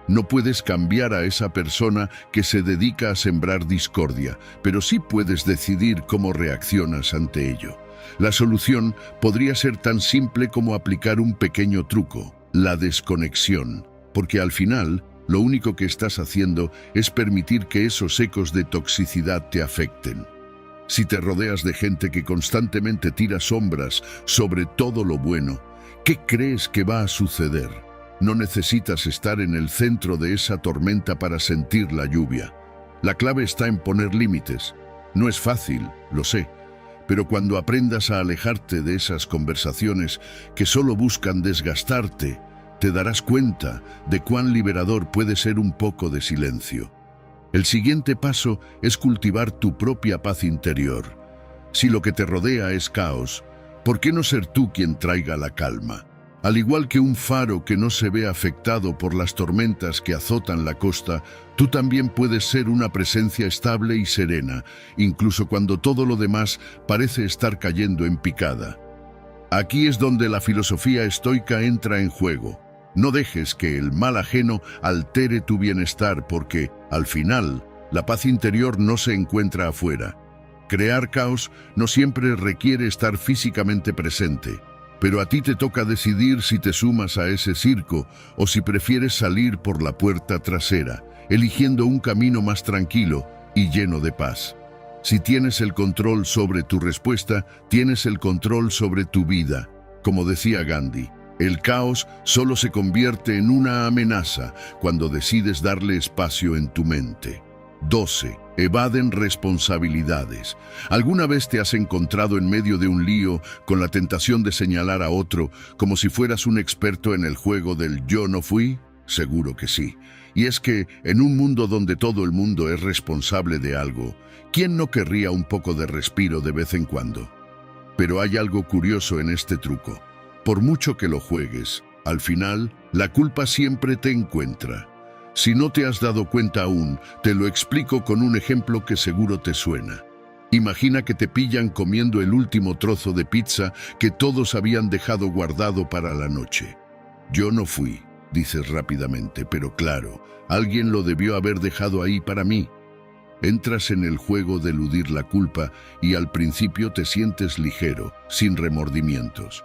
No puedes cambiar a esa persona que se dedica a sembrar discordia, pero sí puedes decidir cómo reaccionas ante ello. La solución podría ser tan simple como aplicar un pequeño truco, la desconexión, porque al final, lo único que estás haciendo es permitir que esos ecos de toxicidad te afecten. Si te rodeas de gente que constantemente tira sombras sobre todo lo bueno, ¿qué crees que va a suceder? No necesitas estar en el centro de esa tormenta para sentir la lluvia. La clave está en poner límites. No es fácil, lo sé, pero cuando aprendas a alejarte de esas conversaciones que solo buscan desgastarte, te darás cuenta de cuán liberador puede ser un poco de silencio. El siguiente paso es cultivar tu propia paz interior. Si lo que te rodea es caos, ¿por qué no ser tú quien traiga la calma? Al igual que un faro que no se ve afectado por las tormentas que azotan la costa, tú también puedes ser una presencia estable y serena, incluso cuando todo lo demás parece estar cayendo en picada. Aquí es donde la filosofía estoica entra en juego. No dejes que el mal ajeno altere tu bienestar porque, al final, la paz interior no se encuentra afuera. Crear caos no siempre requiere estar físicamente presente, pero a ti te toca decidir si te sumas a ese circo o si prefieres salir por la puerta trasera, eligiendo un camino más tranquilo y lleno de paz. Si tienes el control sobre tu respuesta, tienes el control sobre tu vida. Como decía Gandhi, el caos solo se convierte en una amenaza cuando decides darle espacio en tu mente. 12. Evaden responsabilidades. ¿Alguna vez te has encontrado en medio de un lío con la tentación de señalar a otro como si fueras un experto en el juego del yo no fui? Seguro que sí. Y es que, en un mundo donde todo el mundo es responsable de algo, ¿quién no querría un poco de respiro de vez en cuando? Pero hay algo curioso en este truco. Por mucho que lo juegues, al final, la culpa siempre te encuentra. Si no te has dado cuenta aún, te lo explico con un ejemplo que seguro te suena. Imagina que te pillan comiendo el último trozo de pizza que todos habían dejado guardado para la noche. Yo no fui, dices rápidamente, pero claro, alguien lo debió haber dejado ahí para mí. Entras en el juego de eludir la culpa y al principio te sientes ligero, sin remordimientos.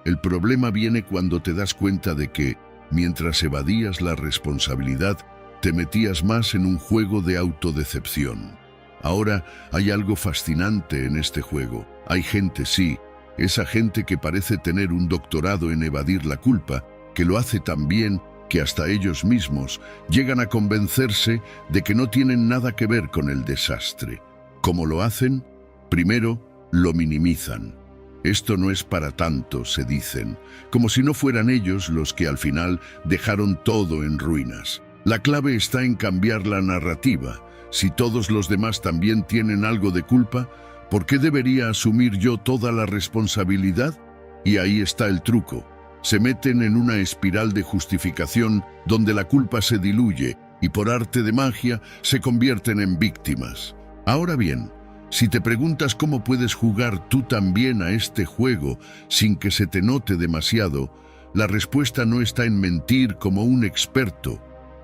El problema viene cuando te das cuenta de que, mientras evadías la responsabilidad, te metías más en un juego de autodecepción. Ahora hay algo fascinante en este juego. Hay gente, sí, esa gente que parece tener un doctorado en evadir la culpa, que lo hace tan bien que hasta ellos mismos llegan a convencerse de que no tienen nada que ver con el desastre. ¿Cómo lo hacen? Primero, lo minimizan. Esto no es para tanto, se dicen, como si no fueran ellos los que al final dejaron todo en ruinas. La clave está en cambiar la narrativa. Si todos los demás también tienen algo de culpa, ¿por qué debería asumir yo toda la responsabilidad? Y ahí está el truco. Se meten en una espiral de justificación donde la culpa se diluye y por arte de magia se convierten en víctimas. Ahora bien, si te preguntas cómo puedes jugar tú también a este juego sin que se te note demasiado, la respuesta no está en mentir como un experto,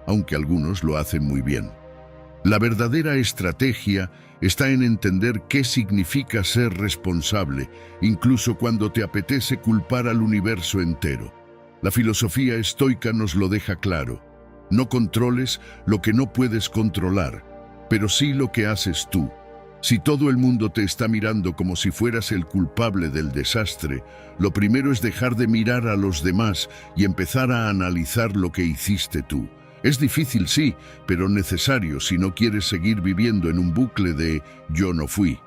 aunque algunos lo hacen muy bien. La verdadera estrategia está en entender qué significa ser responsable, incluso cuando te apetece culpar al universo entero. La filosofía estoica nos lo deja claro. No controles lo que no puedes controlar, pero sí lo que haces tú. Si todo el mundo te está mirando como si fueras el culpable del desastre, lo primero es dejar de mirar a los demás y empezar a analizar lo que hiciste tú. Es difícil, sí, pero necesario si no quieres seguir viviendo en un bucle de «yo no fui».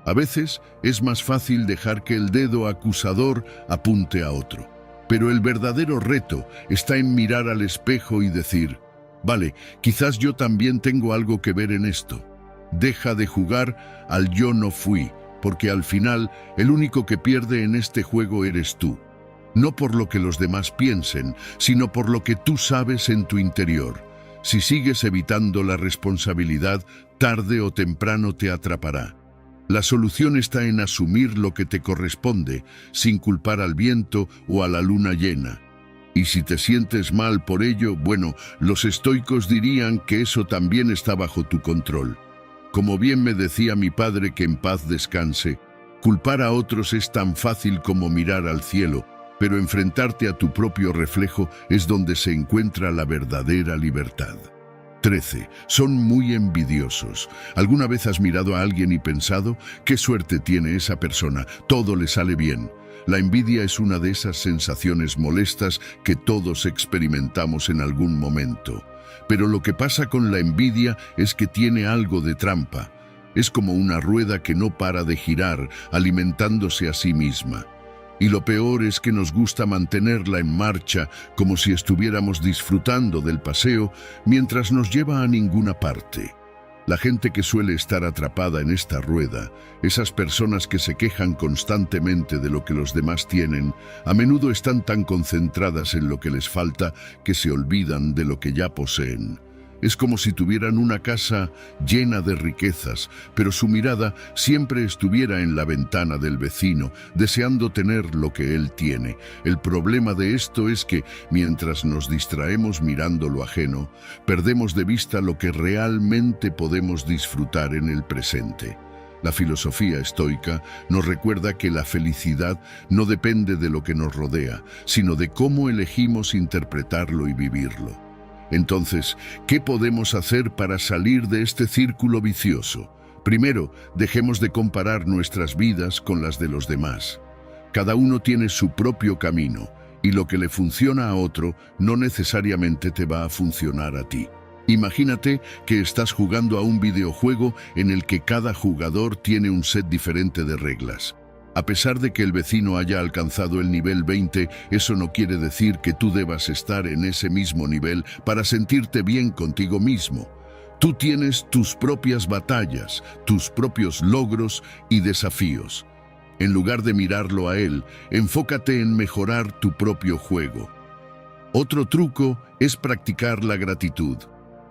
A veces es más fácil dejar que el dedo acusador apunte a otro. Pero el verdadero reto está en mirar al espejo y decir «vale, quizás yo también tengo algo que ver en esto». Deja de jugar al «yo no fui», porque al final el único que pierde en este juego eres tú. No por lo que los demás piensen, sino por lo que tú sabes en tu interior. Si sigues evitando la responsabilidad, tarde o temprano te atrapará. La solución está en asumir lo que te corresponde, sin culpar al viento o a la luna llena. Y si te sientes mal por ello, bueno, los estoicos dirían que eso también está bajo tu control. Como bien me decía mi padre, que en paz descanse, culpar a otros es tan fácil como mirar al cielo, pero enfrentarte a tu propio reflejo es donde se encuentra la verdadera libertad. 13. Son muy envidiosos. ¿Alguna vez has mirado a alguien y pensado, qué suerte tiene esa persona, todo le sale bien? La envidia es una de esas sensaciones molestas que todos experimentamos en algún momento. Pero lo que pasa con la envidia es que tiene algo de trampa. Es como una rueda que no para de girar, alimentándose a sí misma. Y lo peor es que nos gusta mantenerla en marcha como si estuviéramos disfrutando del paseo mientras nos lleva a ninguna parte. La gente que suele estar atrapada en esta rueda, esas personas que se quejan constantemente de lo que los demás tienen, a menudo están tan concentradas en lo que les falta que se olvidan de lo que ya poseen. Es como si tuvieran una casa llena de riquezas, pero su mirada siempre estuviera en la ventana del vecino, deseando tener lo que él tiene. El problema de esto es que, mientras nos distraemos mirando lo ajeno, perdemos de vista lo que realmente podemos disfrutar en el presente. La filosofía estoica nos recuerda que la felicidad no depende de lo que nos rodea, sino de cómo elegimos interpretarlo y vivirlo. Entonces, ¿qué podemos hacer para salir de este círculo vicioso? Primero, dejemos de comparar nuestras vidas con las de los demás. Cada uno tiene su propio camino, y lo que le funciona a otro no necesariamente te va a funcionar a ti. Imagínate que estás jugando a un videojuego en el que cada jugador tiene un set diferente de reglas. A pesar de que el vecino haya alcanzado el nivel 20, eso no quiere decir que tú debas estar en ese mismo nivel para sentirte bien contigo mismo. Tú tienes tus propias batallas, tus propios logros y desafíos. En lugar de mirarlo a él, enfócate en mejorar tu propio juego. Otro truco es practicar la gratitud.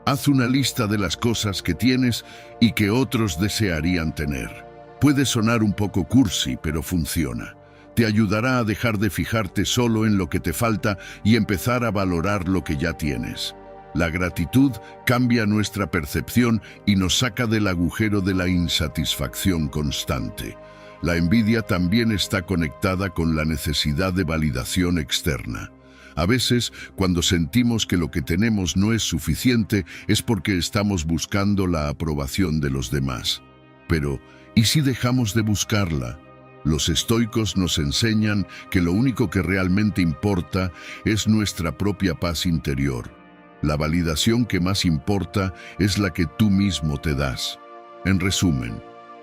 Haz una lista de las cosas que tienes y que otros desearían tener. Puede sonar un poco cursi, pero funciona. Te ayudará a dejar de fijarte solo en lo que te falta y empezar a valorar lo que ya tienes. La gratitud cambia nuestra percepción y nos saca del agujero de la insatisfacción constante. La envidia también está conectada con la necesidad de validación externa. A veces, cuando sentimos que lo que tenemos no es suficiente, es porque estamos buscando la aprobación de los demás. Pero, ¿y si dejamos de buscarla? Los estoicos nos enseñan que lo único que realmente importa es nuestra propia paz interior. La validación que más importa es la que tú mismo te das. En resumen,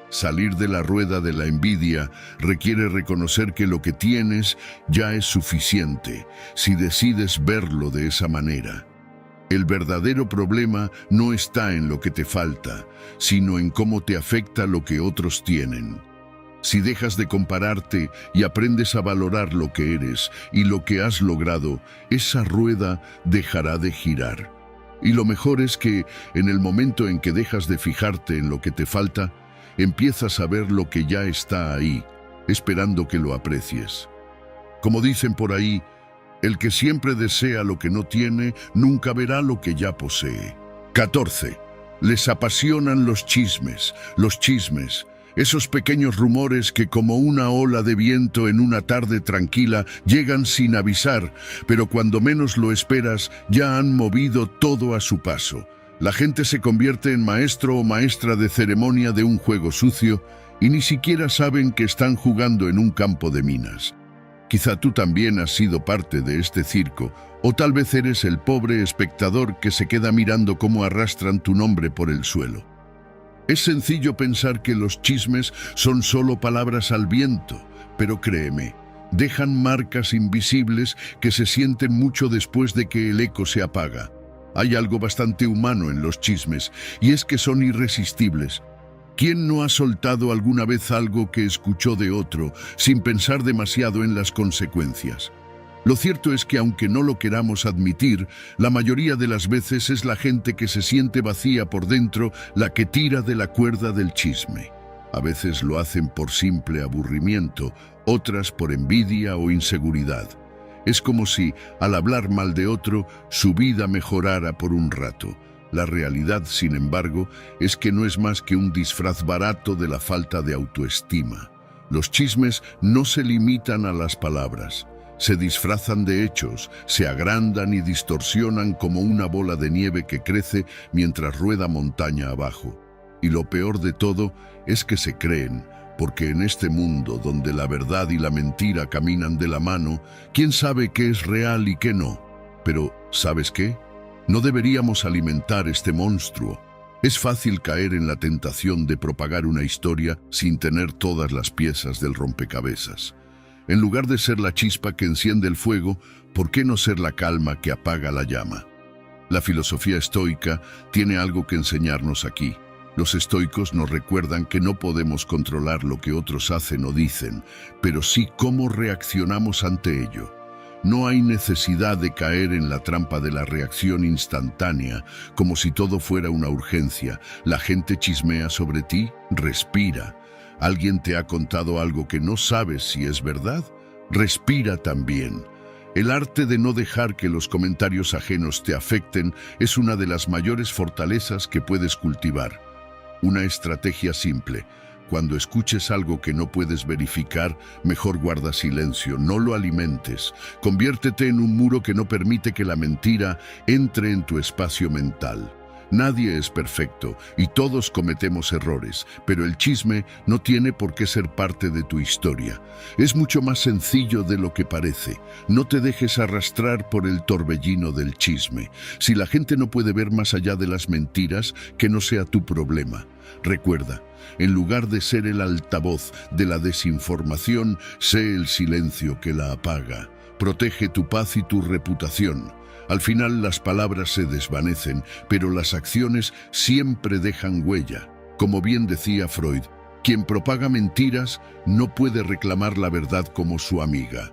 salir de la rueda de la envidia requiere reconocer que lo que tienes ya es suficiente, si decides verlo de esa manera. El verdadero problema no está en lo que te falta, sino en cómo te afecta lo que otros tienen. Si dejas de compararte y aprendes a valorar lo que eres y lo que has logrado, esa rueda dejará de girar. Y lo mejor es que, en el momento en que dejas de fijarte en lo que te falta, empiezas a ver lo que ya está ahí, esperando que lo aprecies. Como dicen por ahí, el que siempre desea lo que no tiene, nunca verá lo que ya posee. 14. Les apasionan los chismes. Los chismes, esos pequeños rumores que como una ola de viento en una tarde tranquila llegan sin avisar, pero cuando menos lo esperas ya han movido todo a su paso. La gente se convierte en maestro o maestra de ceremonia de un juego sucio y ni siquiera saben que están jugando en un campo de minas. Quizá tú también has sido parte de este circo, o tal vez eres el pobre espectador que se queda mirando cómo arrastran tu nombre por el suelo. Es sencillo pensar que los chismes son solo palabras al viento, pero créeme, dejan marcas invisibles que se sienten mucho después de que el eco se apaga. Hay algo bastante humano en los chismes, y es que son irresistibles. ¿Quién no ha soltado alguna vez algo que escuchó de otro sin pensar demasiado en las consecuencias? Lo cierto es que aunque no lo queramos admitir, la mayoría de las veces es la gente que se siente vacía por dentro la que tira de la cuerda del chisme. A veces lo hacen por simple aburrimiento, otras por envidia o inseguridad. Es como si, al hablar mal de otro, su vida mejorara por un rato. La realidad, sin embargo, es que no es más que un disfraz barato de la falta de autoestima. Los chismes no se limitan a las palabras. Se disfrazan de hechos, se agrandan y distorsionan como una bola de nieve que crece mientras rueda montaña abajo. Y lo peor de todo es que se creen, porque en este mundo donde la verdad y la mentira caminan de la mano, ¿quién sabe qué es real y qué no? Pero, ¿sabes qué? No deberíamos alimentar este monstruo. Es fácil caer en la tentación de propagar una historia sin tener todas las piezas del rompecabezas. En lugar de ser la chispa que enciende el fuego, ¿por qué no ser la calma que apaga la llama? La filosofía estoica tiene algo que enseñarnos aquí. Los estoicos nos recuerdan que no podemos controlar lo que otros hacen o dicen, pero sí cómo reaccionamos ante ello. No hay necesidad de caer en la trampa de la reacción instantánea, como si todo fuera una urgencia. La gente chismea sobre ti, respira. ¿Alguien te ha contado algo que no sabes si es verdad? Respira también. El arte de no dejar que los comentarios ajenos te afecten es una de las mayores fortalezas que puedes cultivar. Una estrategia simple. Cuando escuches algo que no puedes verificar, mejor guarda silencio, no lo alimentes. Conviértete en un muro que no permite que la mentira entre en tu espacio mental. Nadie es perfecto y todos cometemos errores, pero el chisme no tiene por qué ser parte de tu historia. Es mucho más sencillo de lo que parece. No te dejes arrastrar por el torbellino del chisme. Si la gente no puede ver más allá de las mentiras, que no sea tu problema. Recuerda, en lugar de ser el altavoz de la desinformación, sé el silencio que la apaga. Protege tu paz y tu reputación. Al final las palabras se desvanecen, pero las acciones siempre dejan huella. Como bien decía Freud, quien propaga mentiras no puede reclamar la verdad como su amiga.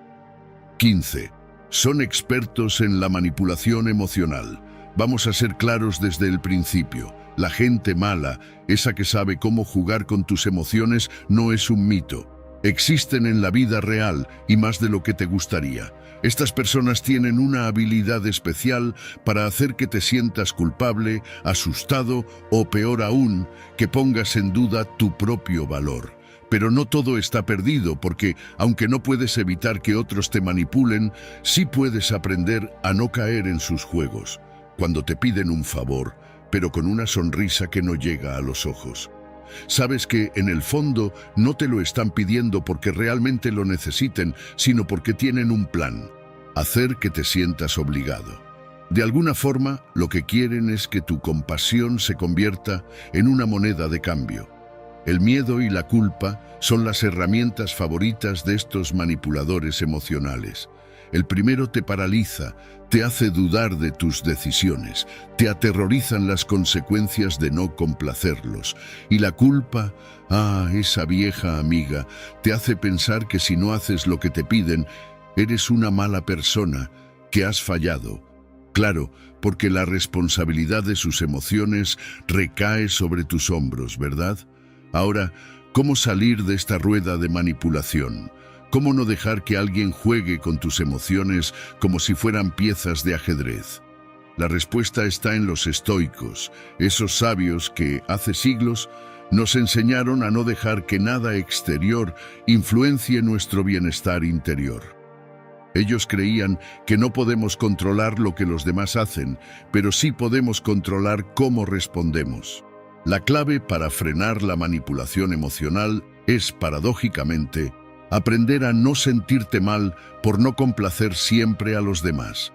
15. Son expertos en la manipulación emocional. Vamos a ser claros desde el principio. La gente mala, esa que sabe cómo jugar con tus emociones, no es un mito. Existen en la vida real y más de lo que te gustaría. Estas personas tienen una habilidad especial para hacer que te sientas culpable, asustado o, peor aún, que pongas en duda tu propio valor. Pero no todo está perdido porque, aunque no puedes evitar que otros te manipulen, sí puedes aprender a no caer en sus juegos. Cuando te piden un favor, pero con una sonrisa que no llega a los ojos. Sabes que, en el fondo, no te lo están pidiendo porque realmente lo necesiten, sino porque tienen un plan: hacer que te sientas obligado. De alguna forma, lo que quieren es que tu compasión se convierta en una moneda de cambio. El miedo y la culpa son las herramientas favoritas de estos manipuladores emocionales. El primero te paraliza, te hace dudar de tus decisiones, te aterrorizan las consecuencias de no complacerlos. Y la culpa, esa vieja amiga, te hace pensar que si no haces lo que te piden, eres una mala persona, que has fallado. Claro, porque la responsabilidad de sus emociones recae sobre tus hombros, ¿verdad? Ahora, ¿cómo salir de esta rueda de manipulación? ¿Cómo no dejar que alguien juegue con tus emociones como si fueran piezas de ajedrez? La respuesta está en los estoicos, esos sabios que, hace siglos, nos enseñaron a no dejar que nada exterior influencie nuestro bienestar interior. Ellos creían que no podemos controlar lo que los demás hacen, pero sí podemos controlar cómo respondemos. La clave para frenar la manipulación emocional es, paradójicamente, aprender a no sentirte mal por no complacer siempre a los demás.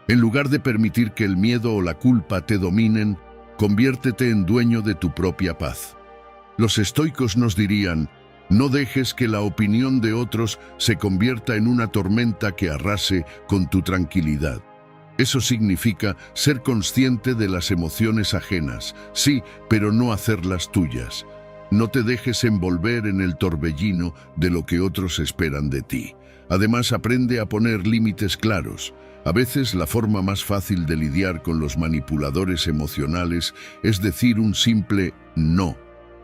En lugar de permitir que el miedo o la culpa te dominen, conviértete en dueño de tu propia paz. Los estoicos nos dirían: no dejes que la opinión de otros se convierta en una tormenta que arrase con tu tranquilidad. Eso significa ser consciente de las emociones ajenas, sí, pero no hacerlas tuyas. No te dejes envolver en el torbellino de lo que otros esperan de ti. Además, aprende a poner límites claros. A veces la forma más fácil de lidiar con los manipuladores emocionales es decir un simple no.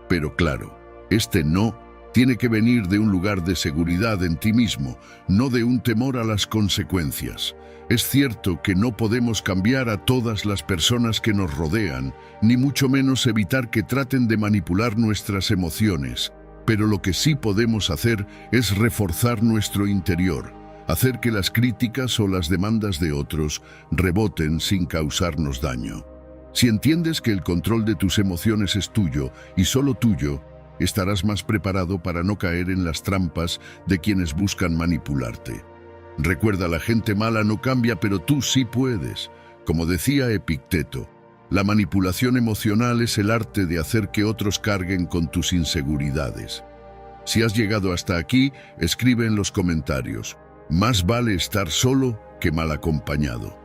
Pero claro, este no tiene que venir de un lugar de seguridad en ti mismo, no de un temor a las consecuencias. Es cierto que no podemos cambiar a todas las personas que nos rodean, ni mucho menos evitar que traten de manipular nuestras emociones, pero lo que sí podemos hacer es reforzar nuestro interior, hacer que las críticas o las demandas de otros reboten sin causarnos daño. Si entiendes que el control de tus emociones es tuyo y solo tuyo, estarás más preparado para no caer en las trampas de quienes buscan manipularte. Recuerda, la gente mala no cambia, pero tú sí puedes. Como decía Epicteto, la manipulación emocional es el arte de hacer que otros carguen con tus inseguridades. Si has llegado hasta aquí, escribe en los comentarios: más vale estar solo que mal acompañado.